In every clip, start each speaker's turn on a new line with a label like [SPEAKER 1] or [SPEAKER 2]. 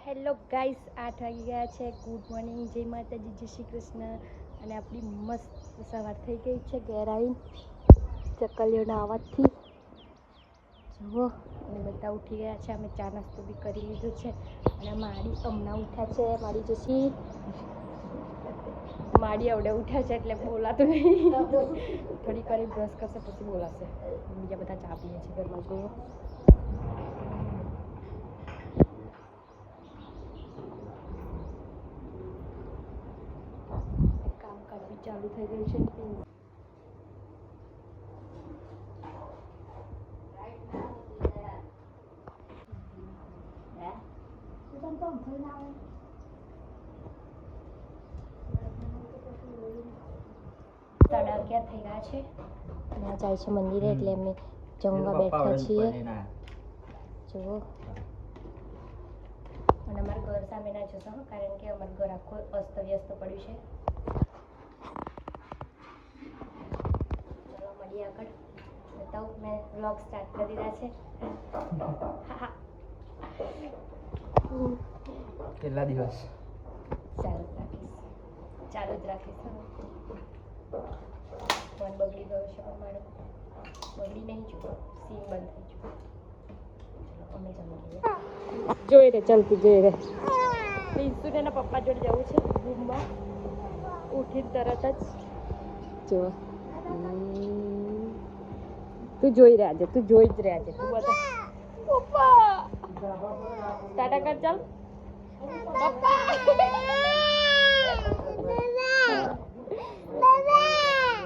[SPEAKER 1] Hello guys, 8 વાગી ગયા છે. ગુડ મોર્નિંગ, જય માતાજી, જય શ્રી કૃષ્ણ. અને આપણી મસ્ત સવાર થઈ ગઈ છે ઘેર આવીને ચકલીઓના અવાજથી. જુઓ, અને બધા ઉઠી ગયા છે. અમે ચા નાસ્તો બી કરી લીધો છે. અને માડી હમણાં ઉઠ્યા છે. માડી જશી માડી આવડે ઉઠ્યા છે એટલે બોલાતું નહીં. થોડીક વાર બ્રશ કરશે પછી બોલાશે. બીજા બધા ચા પીએ છે ઘરમાં. જુઓ, કામકાજ બી ચાલુ થઈ ગયું છે. સાડા 11 થઈ ગયા છે. અને જાય છે મંદિરે એટલે અમે જમવા બેઠા છીએ. જુઓ, અને અમારું ઘર સામે ના જોશો, કારણ કે અમારું ઘર આખું અસ્તવ્યસ્ત પડ્યું છે. ચલો મળીએ આગળ. બતાવું, મેં વ્લોગ સ્ટાર્ટ કરી દીધા છે.
[SPEAKER 2] કેટલા દિવસ
[SPEAKER 1] ચાલુ જ રાખીશ. ફોન બગડી ગયો છે પણ મારો બગડી નહીં છું, સીમ બંધ થઈ છું. અમે જમી લઈએ. જોઈ રે, ચાલતી જોઈ રે. પિન્સુ ને એના પપ્પા જોડે જવું છે રૂમમાં. ઉઠીને તરત જ જો તું જોઈ રહ્યા છે, તું જોઈ જ રહ્યા છે. તું બતા પપ્પા ટાટા કર, ચાલ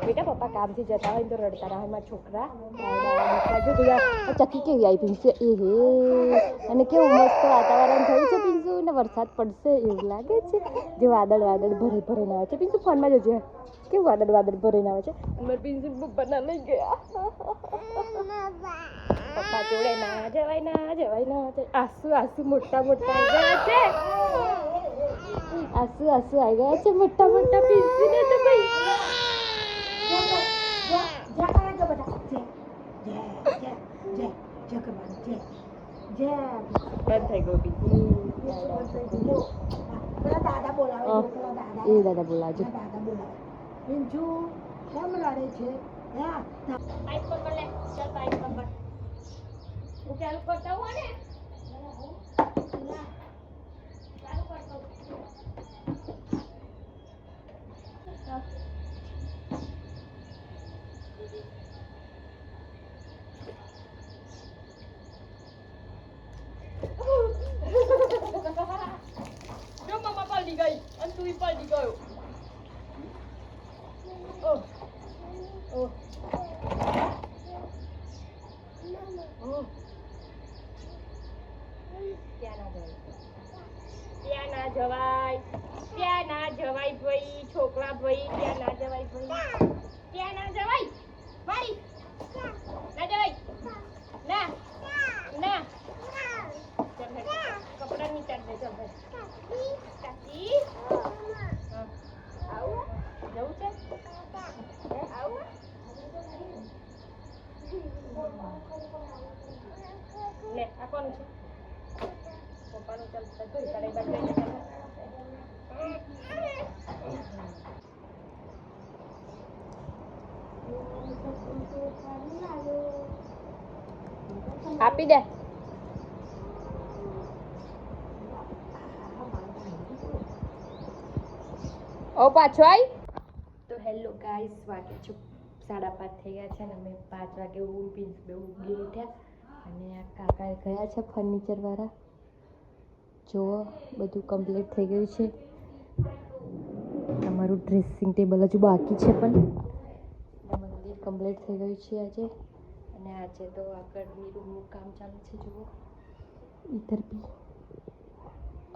[SPEAKER 1] બેટા. પપ્પા કામથી જતા હોય તો રડતા રહે મારા છોકરા. જો ચકી કેવી આવી પીંસુ, એ હે. અને કેવું મસ્ત વાતાવરણ થયું છે પીંસુ, ને વરસાદ પડશે એવું લાગે છે. જે વાદળ ભરીને આવે છે. પીંસુ ફોનમાં જોજે કેવું વાદળ ભરીને આવે છે. મારે પીંસુ પપ્પા લઈ ગયા. પપ્પા જોડે ના જવાય. આંસુ મોટા ગયા છે. આંસુ આવી ગયા છે મોટા પીંસુ ને તો ભાઈ. બંધ થઈ ગયો પીંસુ. દાદા બોલાવજો. પીંસુ કેમ રડે છે? પાઇપ પકડ લે, ચાલ પાઇપ પકડ. હું ચાલુ કરતા હું ને ચાલુ કરતા હું. જો મમ્મા પલટી ગઈ અને તું પલટી ગયો. ત્યાં ના જવાય ભાઈ, છોકરા ભાઈ. ત્યાં ના જવાય ભાઈ, ત્યાં ના જવાય ભાઈ, ના જવાય. ના કપડા ની કાઢ દે. ચાલ ભાઈ કાકી આવું જવું છે. આવું લે, આ કોનું છે? પપ્પાનું. ચાલતા જોઈ તારે બાજુ આપી દે. ઓ પાછો આય. તો હેલો ગાઈસ, વાગે છે 5:30 થઈ ગયા છે. અને અમે 5 વાગે ઊંઘી ઉઠ્યા. અને આ કાકા ગયા છે ફર્નિચર વાળા. જુઓ, બધું કમ્પ્લીટ થઈ ગયું છે. અમારું ડ્રેસિંગ ટેબલ હજુ બાકી છે, પણ મંદિર કમ્પ્લીટ થઈ ગયું છે આજે. અને આજે તો આગળની રૂમનું કામ ચાલુ છે. જુઓ, इधर भी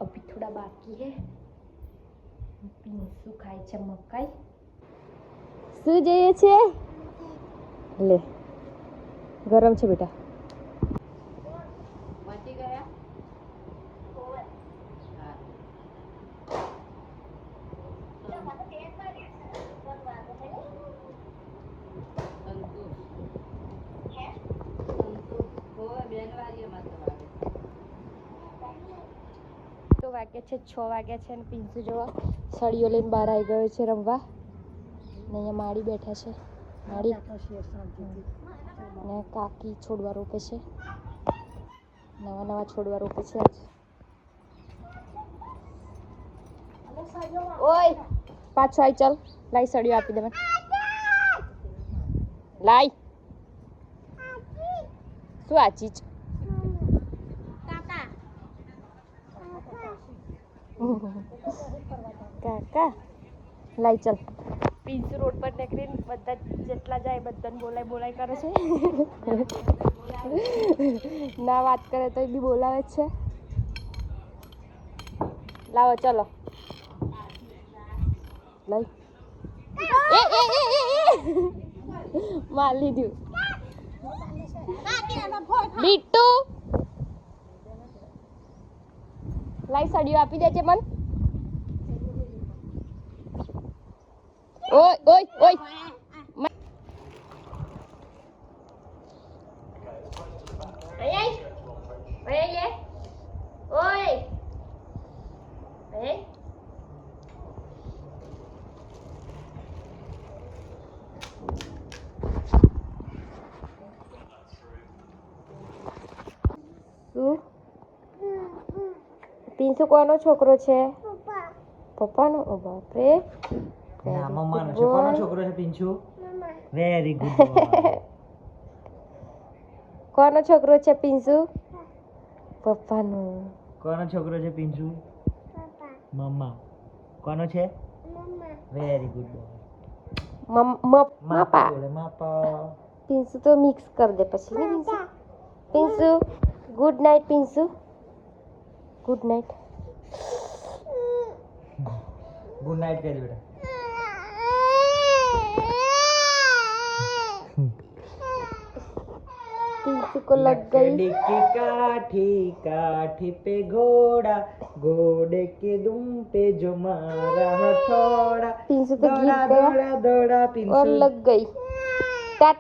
[SPEAKER 1] अभी थोड़ा बाकी है. પીંસુ ખાય છે મકાઈ. શું જોઈએ છે? લે, ગરમ છે બેટા. મચી ગયા. તો વાગ્યા છે 6 વાગ્યા છે અને પિન્સુ જો સળીઓ લઈને બહાર આવી ગયો છે રમવા. ને અહીંયા માળી બેઠા છે. માળી ને કાકી છોડવા રોપે છે. નવા છોડવા રોપે છે આજ. ઓય પાછો આઈ ચાલ લાઈ સળીઓ આપી દે મને. લાઈ શું આ ચીજ કાકા લાઈ ચાલ. પિન્સુ રોડ પર નીકળીને બધા જેટલા જાય બધાને બોલાય કરે છે. ના વાત કરે તો બી બોલાવે છે. લાવો ચલો લઈ માર લીધું બીટુ. લાઈ સળીઓ આપી દેજે મન. ઓય ઓય ઓય પિન્સુ કોનો છોકરો છે? પપ્પાનો. ઓ બાપ રે.
[SPEAKER 2] ના મમ્માનો છે. કોનો છોકરો છે પિન્સુ? Very good.
[SPEAKER 1] કોનો છોકરો છે પિન્સુ? પપ્પાનો.
[SPEAKER 2] કોનો છોકરો છે પિન્સુ? મમ્મા. કોનો છે? Very good.
[SPEAKER 1] માપા.
[SPEAKER 2] માપા.
[SPEAKER 1] પિન્સુ તો મિક્સ કર દે પછી ને Pinsu. Pinsu good night Pinsu. Good night.
[SPEAKER 2] Good night कह बेटा.
[SPEAKER 1] પિન્સુ को लग गई
[SPEAKER 2] लकड़ी की काठी काठी पे घोड़ा घोड़े के दुम पे जो मारा हथौड़ा.
[SPEAKER 1] પિન્સુ તો
[SPEAKER 2] दौड़ा
[SPEAKER 1] ગીત गया
[SPEAKER 2] दौड़ा दौड़ा
[SPEAKER 1] और
[SPEAKER 2] पिंसू.
[SPEAKER 1] लग गई. टाटा.